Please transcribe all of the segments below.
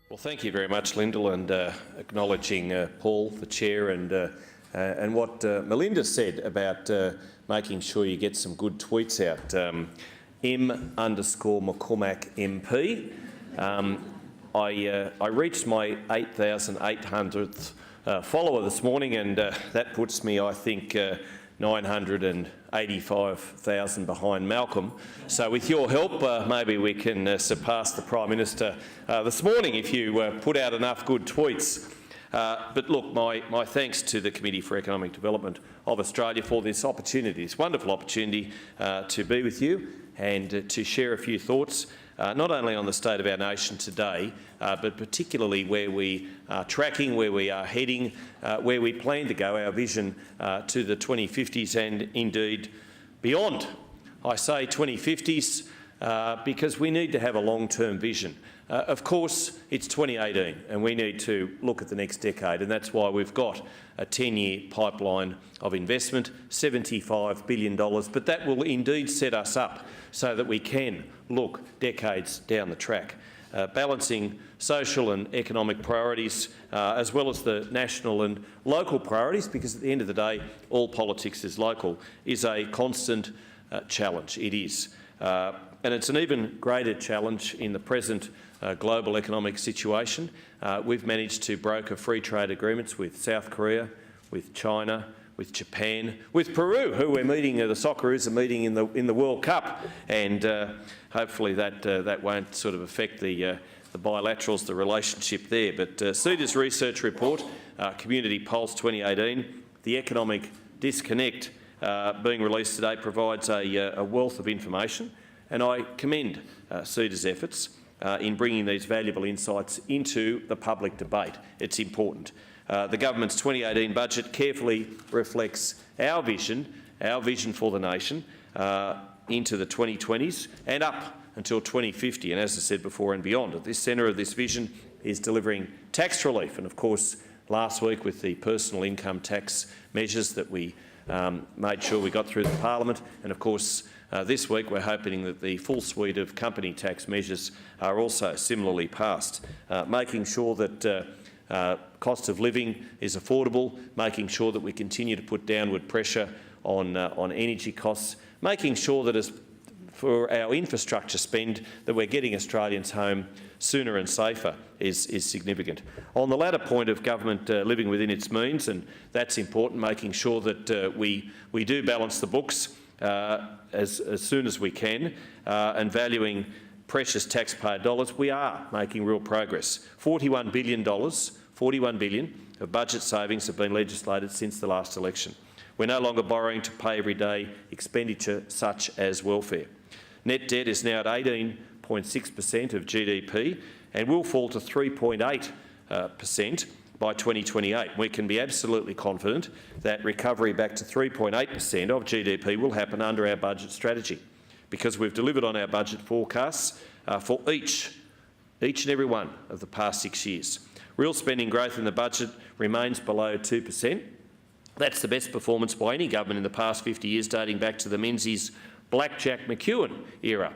Well, thank you very much, Lyndall, and acknowledging Paul, the chair, and what Melinda said about making sure you get some good tweets out. M_McCormack MP. I reached my 8,800th follower this morning, and that puts me, I think, 985,000 behind Malcolm. So with your help, maybe we can surpass the Prime Minister this morning if you put out enough good tweets. But look, my thanks to the Committee for Economic Development of Australia for this opportunity, this wonderful opportunity to be with you and to share a few thoughts, not only on the state of our nation today, but particularly where we are tracking, where we are heading, where we plan to go, our vision to the 2050s and indeed beyond. I say 2050s because we need to have a long-term vision. Of course, it's 2018 and we need to look at the next decade, and that's why we've got a 10-year pipeline of investment, $75 billion, but that will indeed set us up so that we can look decades down the track. Balancing social and economic priorities as well as the national and local priorities, because at the end of the day all politics is local, is a constant challenge. It is. And it's an even greater challenge in the present global economic situation. We've managed to broker free trade agreements with South Korea, with China, with Japan, with Peru, who we're meeting, the Socceroos are meeting in the World Cup, and hopefully that won't sort of affect the bilaterals, the relationship there. But CEDA's research report, Community Pulse 2018, the economic disconnect being released today, provides a wealth of information, and I commend CEDA's efforts in bringing these valuable insights into the public debate. It's important. The government's 2018 budget carefully reflects our vision for the nation into the 2020s and up until 2050, and as I said before, and beyond. At the centre of this vision is delivering tax relief, and of course last week with the personal income tax measures that we made sure we got through the Parliament, and of course this week we're hoping that the full suite of company tax measures are also similarly passed, making sure that cost of living is affordable, making sure that we continue to put downward pressure on energy costs, making sure that as for our infrastructure spend that we're getting Australians home sooner and safer is significant. On the latter point of government living within its means, and that's important, making sure that we do balance the books as soon as we can, and valuing precious taxpayer dollars, we are making real progress. $41 billion of budget savings have been legislated since the last election. We're no longer borrowing to pay everyday expenditure such as welfare. Net debt is now at 18.6% of GDP and will fall to 3.8% by 2028. We can be absolutely confident that recovery back to 3.8% of GDP will happen under our budget strategy, because we've delivered on our budget forecasts for each and every one of the past 6 years. Real spending growth in the budget remains below 2%. That's the best performance by any government in the past 50 years, dating back to the Menzies Blackjack McEwen era.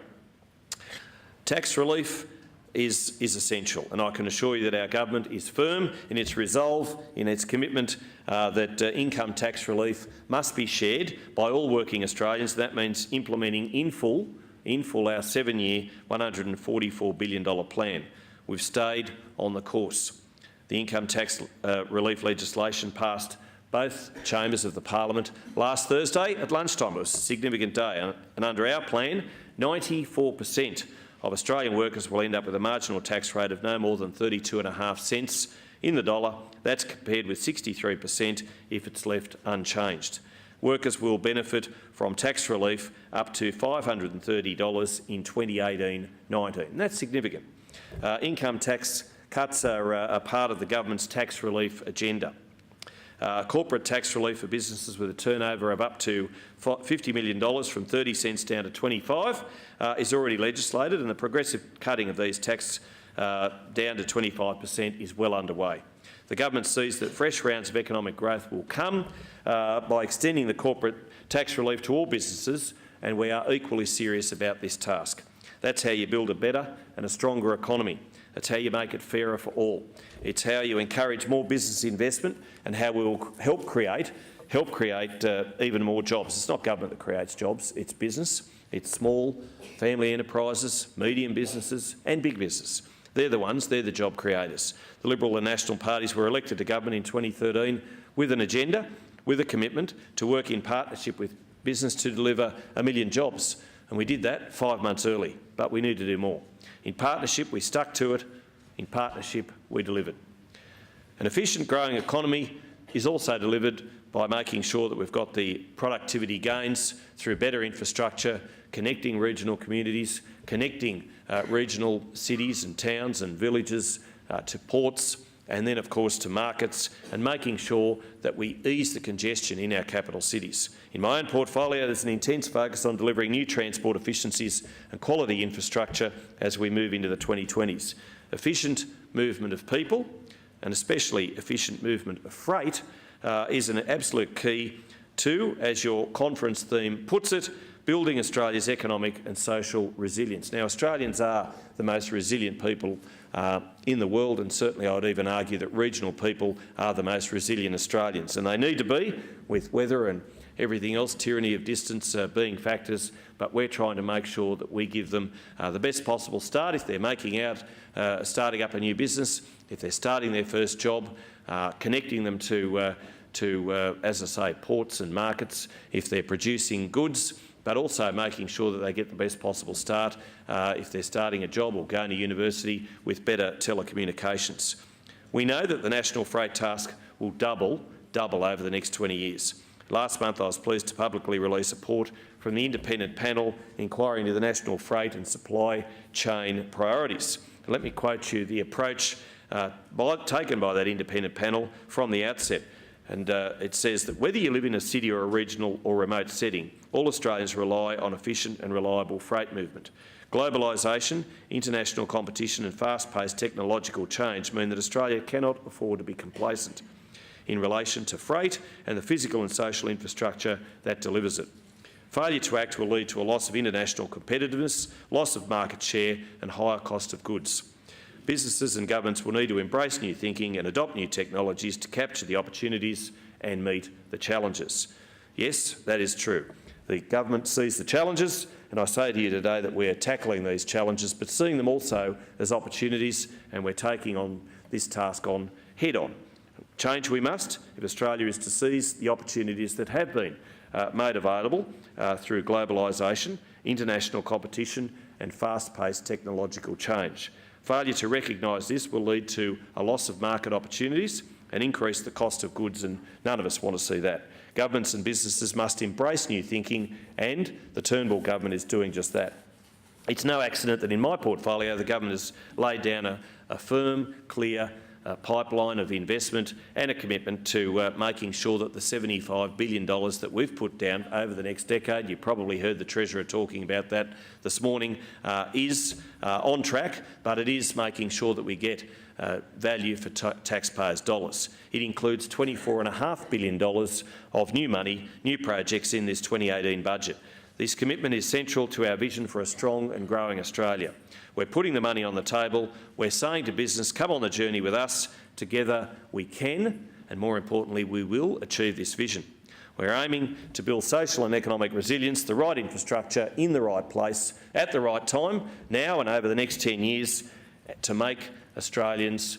Tax relief is essential, and I can assure you that our government is firm in its resolve, in its commitment that income tax relief must be shared by all working Australians. That means implementing in full our 7-year $144 billion plan. We've stayed on the course. The income tax relief legislation passed both chambers of the Parliament last Thursday at lunchtime. It was a significant day, and under our plan, 94% of Australian workers will end up with a marginal tax rate of no more than 32.5 cents in the dollar. That's compared with 63% if it's left unchanged. Workers will benefit from tax relief up to $530 in 2018-19. That's significant. Income tax cuts are a part of the government's tax relief agenda. Corporate tax relief for businesses with a turnover of up to $50 million from 30 cents down to 25 is already legislated, and the progressive cutting of these tax down to 25% is well underway. The government sees that fresh rounds of economic growth will come by extending the corporate tax relief to all businesses, and we are equally serious about this task. That's how you build a better and a stronger economy. That's how you make it fairer for all. It's how you encourage more business investment and how we will help create even more jobs. It's not government that creates jobs, it's business. It's small, family enterprises, medium businesses and big business. They're the job creators. The Liberal and National parties were elected to government in 2013 with an agenda, with a commitment to work in partnership with business to deliver 1 million jobs. And we did that 5 months early, but we need to do more. In partnership, we stuck to it. In partnership, we delivered. An efficient growing economy is also delivered by making sure that we've got the productivity gains through better infrastructure, connecting regional communities, connecting regional cities and towns and villages to ports, and then of course to markets, and making sure that we ease the congestion in our capital cities. In my own portfolio, there's an intense focus on delivering new transport efficiencies and quality infrastructure as we move into the 2020s. Efficient movement of people, and especially efficient movement of freight, is an absolute key to, as your conference theme puts it, building Australia's economic and social resilience. Now, Australians are the most resilient people in the world, and certainly I would even argue that regional people are the most resilient Australians, and they need to be, with weather and everything else, tyranny of distance being factors, but we're trying to make sure that we give them the best possible start if they're starting up a new business, if they're starting their first job, connecting them to, as I say, ports and markets, if they're producing goods, but also making sure that they get the best possible start if they're starting a job or going to university with better telecommunications. We know that the national freight task will double over the next 20 years. Last month I was pleased to publicly release a report from the independent panel inquiring into the national freight and supply chain priorities. And let me quote you the approach taken by that independent panel from the outset. And it says that whether you live in a city or a regional or remote setting, all Australians rely on efficient and reliable freight movement. Globalisation, international competition and fast-paced technological change mean that Australia cannot afford to be complacent in relation to freight and the physical and social infrastructure that delivers it. Failure to act will lead to a loss of international competitiveness, loss of market share and higher cost of goods. Businesses and governments will need to embrace new thinking and adopt new technologies to capture the opportunities and meet the challenges. Yes, that is true. The government sees the challenges, and I say to you today that we are tackling these challenges, but seeing them also as opportunities, and we're taking on this task on head-on. Change we must if Australia is to seize the opportunities that have been made available through globalisation, international competition and fast-paced technological change. Failure to recognise this will lead to a loss of market opportunities and increase the cost of goods, and none of us want to see that. Governments and businesses must embrace new thinking, and the Turnbull government is doing just that. It's no accident that in my portfolio the government has laid down a firm, clear pipeline of investment and a commitment to making sure that the $75 billion that we've put down over the next decade, you probably heard the Treasurer talking about that this morning, is on track, but it is making sure that we get value for taxpayers' dollars. It includes $24.5 billion of new money, new projects in this 2018 budget. This commitment is central to our vision for a strong and growing Australia. We're putting the money on the table. We're saying to business, come on the journey with us. Together we can, and more importantly, we will achieve this vision. We're aiming to build social and economic resilience, the right infrastructure in the right place at the right time, now and over the next 10 years, to make Australians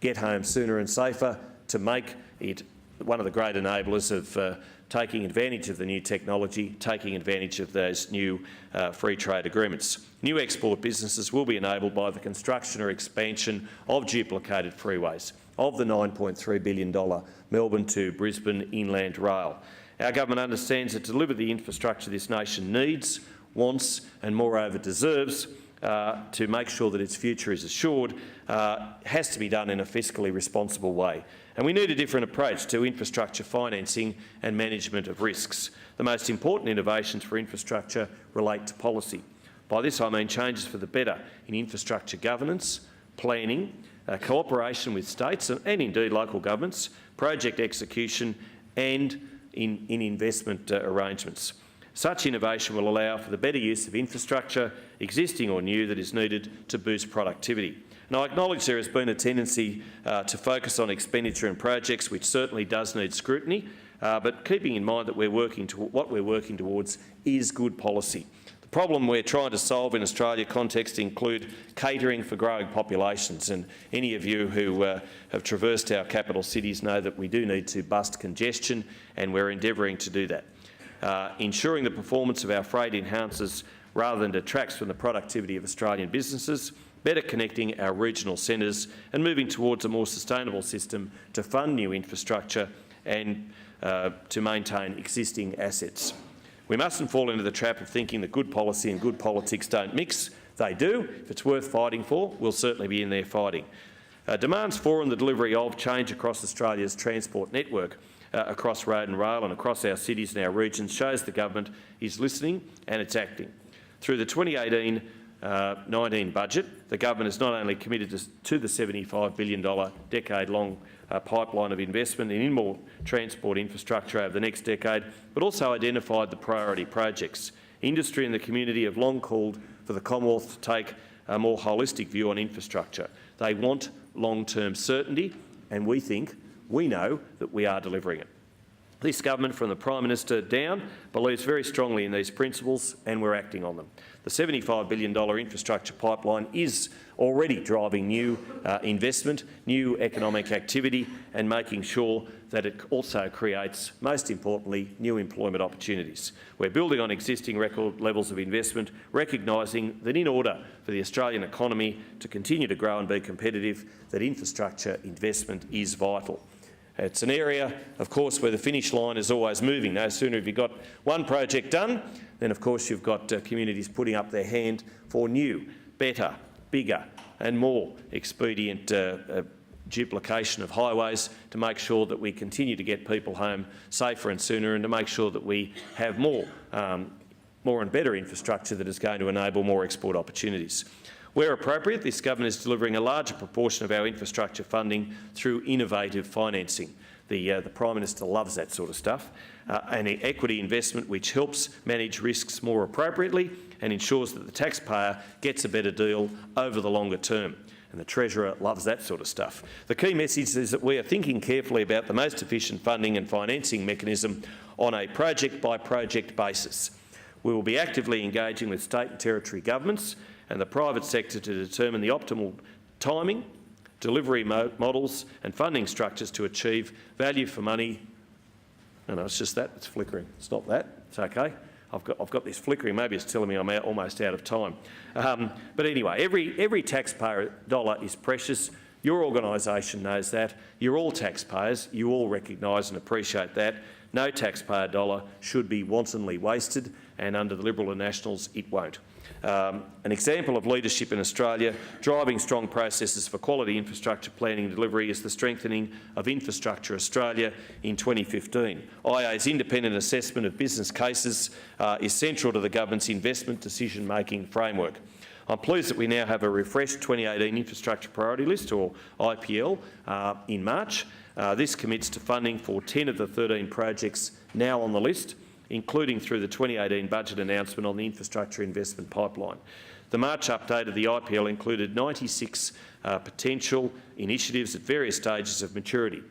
get home sooner and safer, to make it one of the great enablers of taking advantage of the new technology, taking advantage of those new free trade agreements. New export businesses will be enabled by the construction or expansion of duplicated freeways, of the $9.3 billion Melbourne to Brisbane inland rail. Our government understands that to deliver the infrastructure this nation needs, wants and moreover deserves to make sure that its future is assured, has to be done in a fiscally responsible way. And we need a different approach to infrastructure financing and management of risks. The most important innovations for infrastructure relate to policy. By this I mean changes for the better in infrastructure governance, planning, cooperation with states and indeed local governments, project execution and in investment arrangements. Such innovation will allow for the better use of infrastructure, existing or new, that is needed to boost productivity. And I acknowledge there has been a tendency to focus on expenditure and projects, which certainly does need scrutiny, but keeping in mind that what we're working towards is good policy. The problem we're trying to solve in Australia context include catering for growing populations, and any of you who have traversed our capital cities know that we do need to bust congestion, and we're endeavouring to do that. Ensuring the performance of our freight enhances rather than detracts from the productivity of Australian businesses, better connecting our regional centres and moving towards a more sustainable system to fund new infrastructure and to maintain existing assets. We mustn't fall into the trap of thinking that good policy and good politics don't mix. They do. If it's worth fighting for, we'll certainly be in there fighting. Demands for and the delivery of change across Australia's transport network, across road and rail and across our cities and our regions, shows the government is listening and it's acting. Through the 2018-19 budget, the government has not only committed to the $75 billion decade-long pipeline of investment in more transport infrastructure over the next decade, but also identified the priority projects. Industry and the community have long called for the Commonwealth to take a more holistic view on infrastructure. They want long-term certainty, and we know that we are delivering it. This government, from the Prime Minister down, believes very strongly in these principles, and we're acting on them. The $75 billion infrastructure pipeline is already driving new investment, new economic activity, and making sure that it also creates, most importantly, new employment opportunities. We're building on existing record levels of investment, recognising that in order for the Australian economy to continue to grow and be competitive, that infrastructure investment is vital. It's an area, of course, where the finish line is always moving. No sooner have you got one project done, then of course you've got communities putting up their hand for new, better, bigger and more expedient duplication of highways to make sure that we continue to get people home safer and sooner, and to make sure that we have more and better infrastructure that is going to enable more export opportunities. Where appropriate, this government is delivering a larger proportion of our infrastructure funding through innovative financing. The Prime Minister loves that sort of stuff. And equity investment which helps manage risks more appropriately and ensures that the taxpayer gets a better deal over the longer term. And the Treasurer loves that sort of stuff. The key message is that we are thinking carefully about the most efficient funding and financing mechanism on a project-by-project basis. We will be actively engaging with state and territory governments and the private sector to determine the optimal timing, delivery models and funding structures to achieve value for money. No, it's just that. It's flickering. It's not that. It's okay. I've got this flickering. Maybe it's telling me I'm almost out of time. But anyway, every taxpayer dollar is precious. Your organisation knows that. You're all taxpayers. You all recognise and appreciate that. No taxpayer dollar should be wantonly wasted, and under the Liberal and Nationals it won't. An example of leadership in Australia driving strong processes for quality infrastructure planning and delivery is the strengthening of Infrastructure Australia in 2015. IA's independent assessment of business cases is central to the government's investment decision-making framework. I'm pleased that we now have a refreshed 2018 Infrastructure Priority List, or IPL, in March. This commits to funding for 10 of the 13 projects now on the list, including through the 2018 budget announcement on the infrastructure investment pipeline. The March update of the IPL included 96 potential initiatives at various stages of maturity.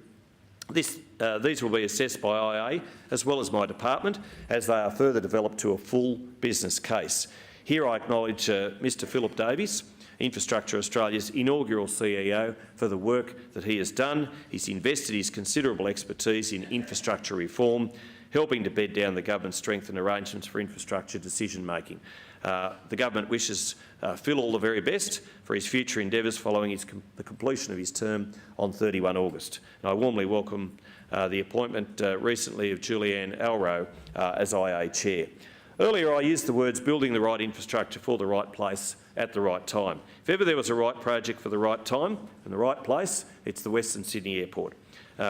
These will be assessed by IA as well as my department as they are further developed to a full business case. Here I acknowledge Mr Philip Davies, Infrastructure Australia's inaugural CEO, for the work that he has done. He's invested his considerable expertise in infrastructure reform, helping to bed down the government's strengthened arrangements for infrastructure decision-making. The government wishes Phil all the very best for his future endeavours following the completion of his term on 31 August. And I warmly welcome the appointment recently of Julianne Alro as IA Chair. Earlier I used the words building the right infrastructure for the right place at the right time. If ever there was a right project for the right time and the right place, it's the Western Sydney Airport.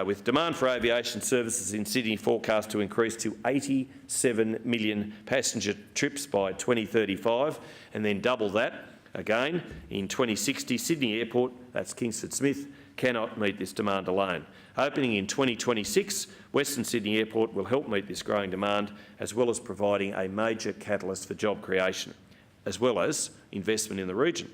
With demand for aviation services in Sydney forecast to increase to 87 million passenger trips by 2035 and then double that again in 2060, Sydney Airport, that's Kingsford Smith, cannot meet this demand alone. Opening in 2026, Western Sydney Airport will help meet this growing demand, as well as providing a major catalyst for job creation, as well as investment in the region.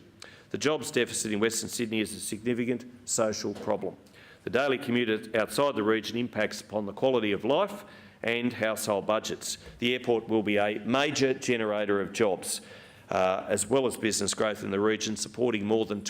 The jobs deficit in Western Sydney is a significant social problem. The daily commute outside the region impacts upon the quality of life and household budgets. The airport will be a major generator of jobs, as well as business growth in the region, supporting more than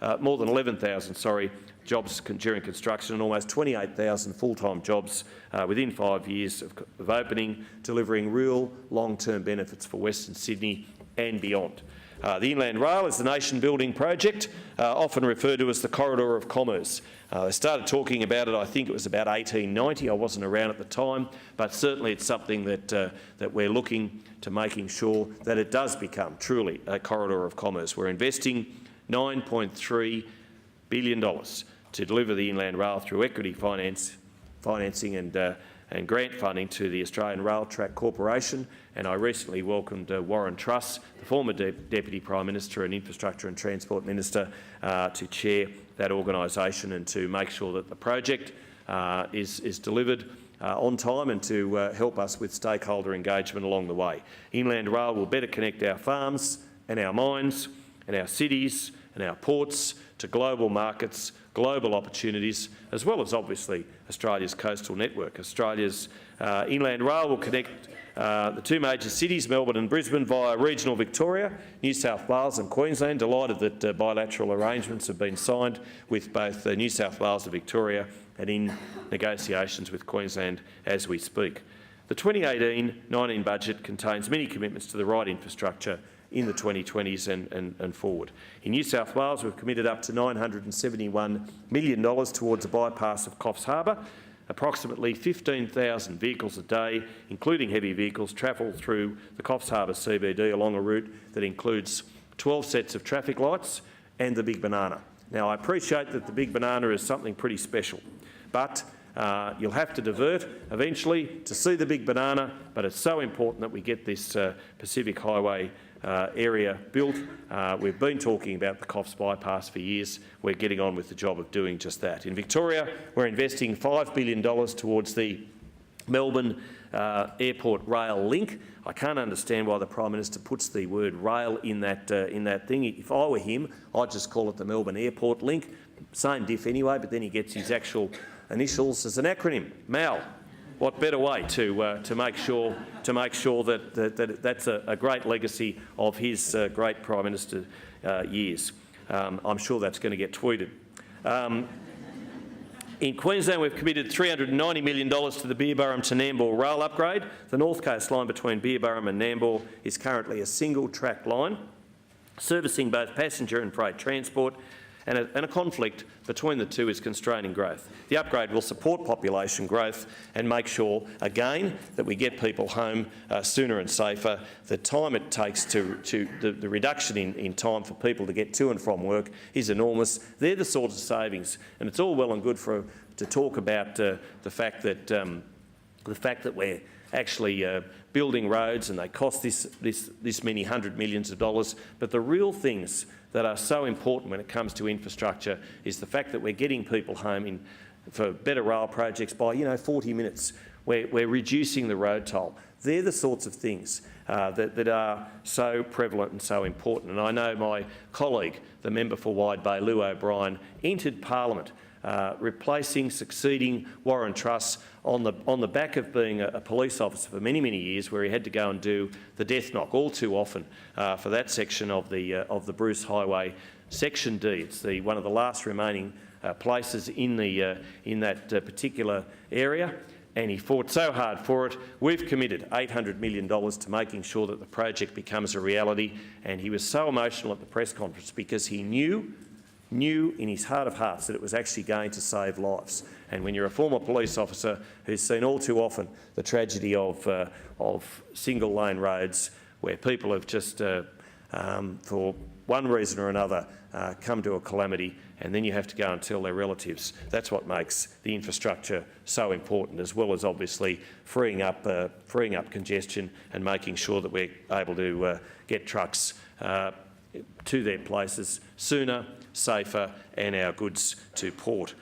11,000 jobs during construction and almost 28,000 full-time jobs within 5 years of opening, delivering real long-term benefits for Western Sydney and beyond. The Inland Rail is the nation-building project, often referred to as the Corridor of Commerce. They started talking about it, I think it was about 1890. I wasn't around at the time, but certainly it's something that we're looking to making sure that it does become truly a corridor of commerce. We're investing $9.3 billion to deliver the Inland Rail through equity financing and grant funding to the Australian Rail Track Corporation, and I recently welcomed Warren Truss, the former Deputy Prime Minister and Infrastructure and Transport Minister, to chair that organisation and to make sure that the project is delivered on time and to help us with stakeholder engagement along the way. Inland Rail will better connect our farms and our mines and our cities and our ports to global markets, global opportunities, as well as obviously Australia's coastal network. Australia's Inland Rail will connect the two major cities, Melbourne and Brisbane, via regional Victoria, New South Wales and Queensland. Delighted that bilateral arrangements have been signed with both New South Wales and Victoria, and in negotiations with Queensland as we speak. The 2018-19 budget contains many commitments to the right infrastructure in the 2020s and forward. In New South Wales, we've committed up to $971 million towards a bypass of Coffs Harbour. Approximately 15,000 vehicles a day, including heavy vehicles, travel through the Coffs Harbour CBD along a route that includes 12 sets of traffic lights and the Big Banana. Now, I appreciate that the Big Banana is something pretty special, but you'll have to divert eventually to see the Big Banana, but it's so important that we get this Pacific Highway area built. We've been talking about the Coffs bypass for years. We're getting on with the job of doing just that. In Victoria, we're investing $5 billion towards the Melbourne Airport rail link. I can't understand why the Prime Minister puts the word rail in that thing. If I were him, I'd just call it the Melbourne Airport link. Same diff anyway, but then he gets his actual initials as an acronym, MAL. What better way to make sure that that's a great legacy of his great Prime Minister years. I'm sure that's going to get tweeted. In Queensland, we've committed $390 million to the Beerburrum to Nambour rail upgrade. The North Coast line between Beerburrum and Nambour is currently a single-track line, servicing both passenger and freight transport, and a conflict between the two is constraining growth. The upgrade will support population growth and make sure, again, that we get people home sooner and safer. The time it takes the reduction in time for people to get to and from work is enormous. They're the sorts of savings, and it's all well and good to talk about the fact that we're actually building roads and they cost this many hundred millions of dollars, but the real things that are so important when it comes to infrastructure is the fact that we're getting people home for better rail projects by 40 minutes. We're reducing the road toll. They're the sorts of things that are so prevalent and so important. And I know my colleague, the member for Wide Bay, Lou O'Brien, entered Parliament succeeding Warren Truss on the back of being a police officer for many, many years, where he had to go and do the death knock all too often for that section of the Bruce Highway, Section D. It's one of the last remaining places in that particular area, and he fought so hard for it. We've committed $800 million to making sure that the project becomes a reality, and he was so emotional at the press conference because he knew in his heart of hearts that it was actually going to save lives. And when you're a former police officer who's seen all too often the tragedy of single-lane roads where people have just, for one reason or another, come to a calamity, and then you have to go and tell their relatives. That's what makes the infrastructure so important, as well as obviously freeing up to their places sooner, safer, and our goods to port.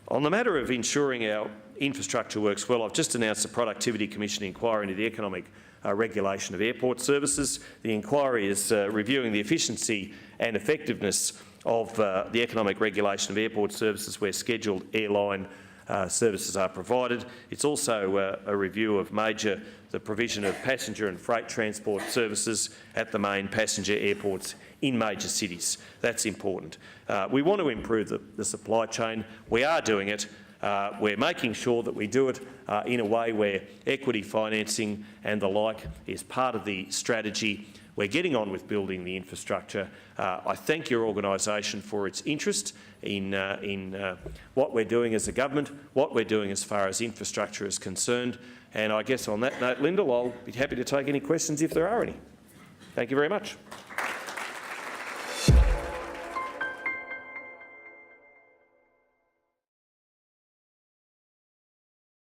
On the matter of ensuring our infrastructure works well, I've just announced a Productivity Commission inquiry into the economic regulation of airport services. The inquiry is reviewing the efficiency and effectiveness of the economic regulation of airport services where scheduled airline services are provided. It's also a review of the provision of passenger and freight transport services at the main passenger airports in major cities. That's important. We want to improve the supply chain. We are doing it. We're making sure that we do it in a way where equity financing and the like is part of the strategy. We're getting on with building the infrastructure. I thank your organisation for its interest in what we're doing as a government, what we're doing as far as infrastructure is concerned. And I guess on that note, Lyndall, I'll be happy to take any questions if there are any. Thank you very much.